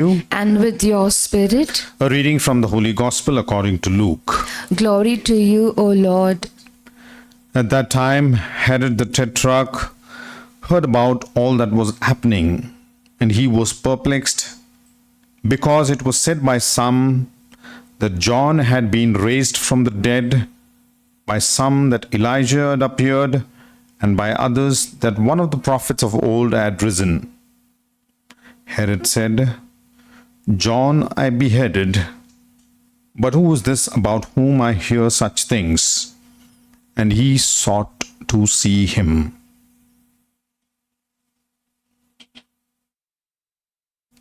you. And with your spirit. A reading from the Holy Gospel according to Luke. Glory to you, O Lord. At that time, Herod the Tetrarch heard about all that was happening, and he was perplexed, because it was said by some that John had been raised from the dead, by some that Elijah had appeared, and by others that one of the prophets of old had risen. Herod said, John I beheaded, but who is this about whom I hear such things? And he sought to see him.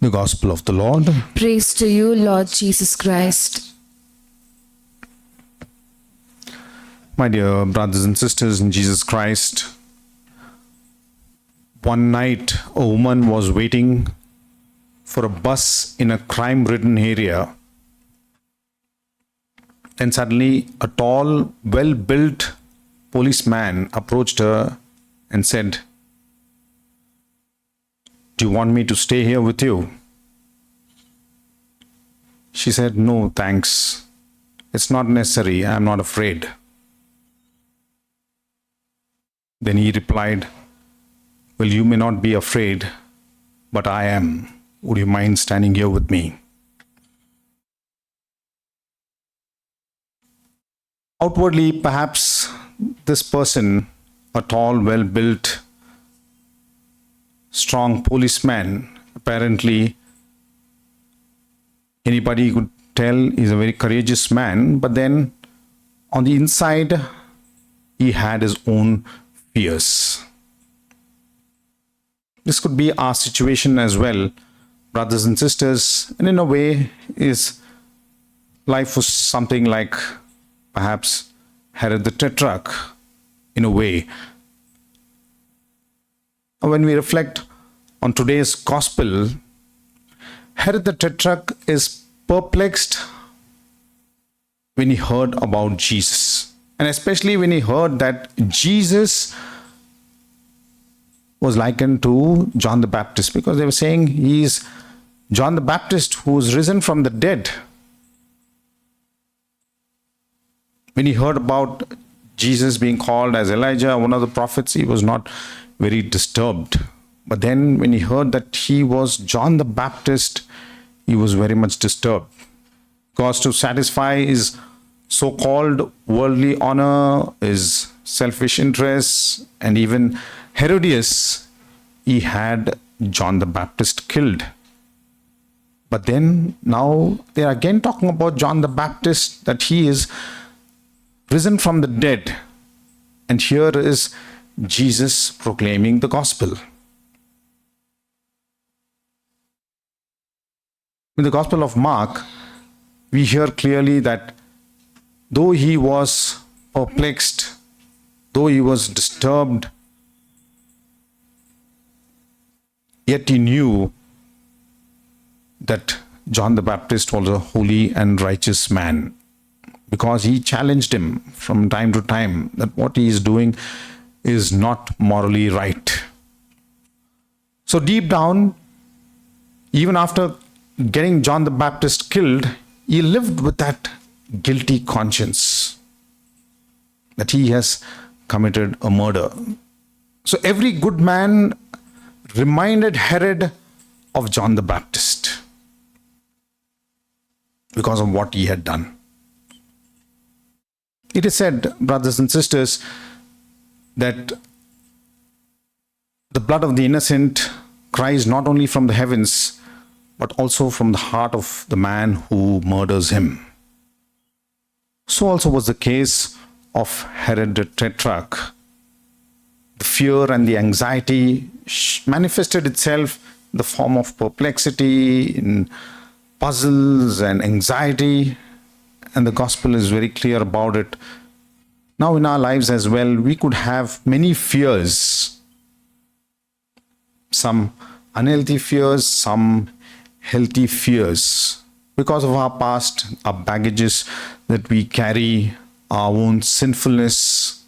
The Gospel of the Lord. Praise to you, Lord Jesus Christ. My dear brothers and sisters in Jesus Christ, one night a woman was waiting for a bus in a crime-ridden area. Then suddenly a tall, well-built policeman approached her and said, "Do you want me to stay here with you?" She said, "No, thanks. It's not necessary. I'm not afraid." Then he replied, "Well, you may not be afraid, but I am. Would you mind standing here with me?" Outwardly, perhaps this person, a tall, well-built, strong policeman, apparently anybody could tell he's a very courageous man, but then on the inside, he had his own fears. This could be our situation as well, brothers and sisters, and in a way, life was something like perhaps Herod the Tetrarch, in a way. When we reflect on today's Gospel, Herod the Tetrarch is perplexed when he heard about Jesus, and especially when he heard that Jesus was likened to John the Baptist, because they were saying he's John the Baptist who's risen from the dead. When he heard about Jesus being called as Elijah, one of the prophets, he was not very disturbed. But then when he heard that he was John the Baptist, he was very much disturbed. Because to satisfy his so-called worldly honor, his selfish interests, and even Herodias, he had John the Baptist killed. But then now they are again talking about John the Baptist, that he is risen from the dead. And here is Jesus proclaiming the gospel. In the Gospel of Mark, we hear clearly that though he was perplexed, though he was disturbed, yet he knew that John the Baptist was a holy and righteous man, because he challenged him from time to time that what he is doing is not morally right. So deep down, even after getting John the Baptist killed, he lived with that guilty conscience that he has committed a murder. So every good man reminded Herod of John the Baptist because of what he had done. It is said, brothers and sisters, that the blood of the innocent cries not only from the heavens, but also from the heart of the man who murders him. So also was the case of Herod the Tetrarch. The fear and the anxiety manifested itself in the form of perplexity, in puzzles and anxiety, and the gospel is very clear about it. Now in our lives as well, we could have many fears. Some unhealthy fears, some healthy fears, because of our past, our baggages that we carry, our own sinfulness.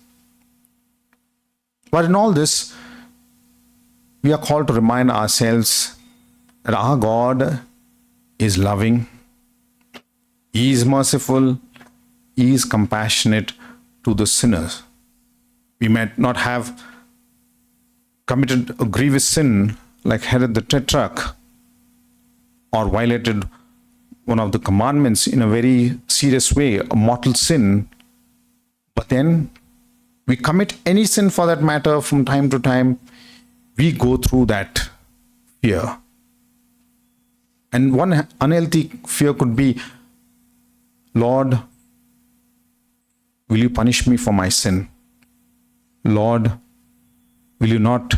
But in all this, we are called to remind ourselves that our God is loving, He is merciful, He is compassionate to the sinners. We might not have committed a grievous sin like Herod the Tetrarch, or violated one of the commandments in a very serious way, a mortal sin. But then we commit any sin for that matter from time to time. We go through that fear. And one unhealthy fear could be, Lord, will you punish me for my sin? Lord, will you not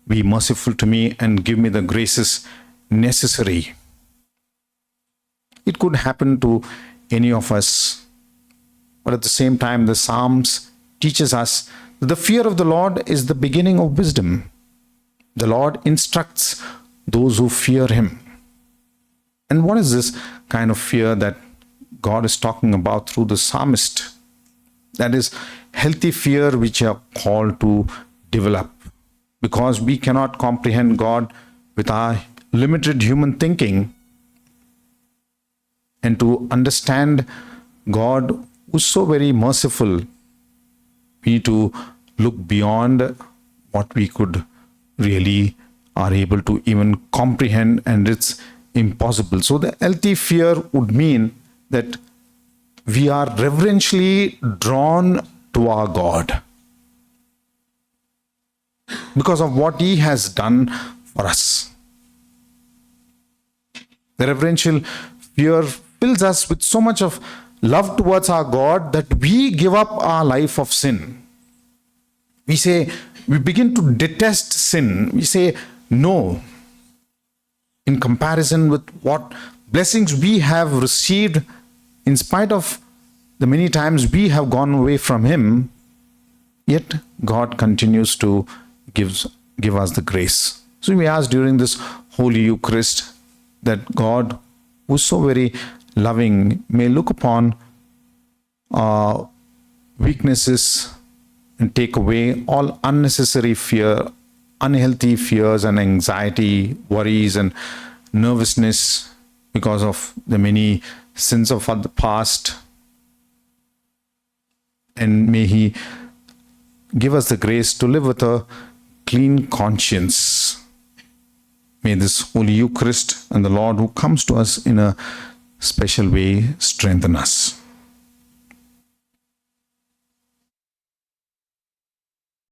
be merciful to me and give me the graces necessary? It could happen to any of us. But at the same time, the Psalms teaches us that the fear of the Lord is the beginning of wisdom. The Lord instructs those who fear Him. And what is this kind of fear that God is talking about through the psalmist? That is healthy fear which we are called to develop, because we cannot comprehend God with our limited human thinking. And to understand God, who is so very merciful, we need to look beyond what we could really are able to even comprehend, and it's impossible. So the healthy fear would mean that we are reverentially drawn to our God because of what He has done for us. The reverential fear fills us with so much of love towards our God that we give up our life of sin. We begin to detest sin. We say, no, in comparison with what blessings we have received, in spite of the many times we have gone away from Him, yet God continues to give us the grace. So we ask during this Holy Eucharist that God, who is so very loving, may look upon our weaknesses and take away all unnecessary fear, unhealthy fears and anxiety, worries and nervousness because of the many sins of the past. And may He give us the grace to live with a clean conscience. May this Holy Eucharist and the Lord who comes to us in a special way strengthen us.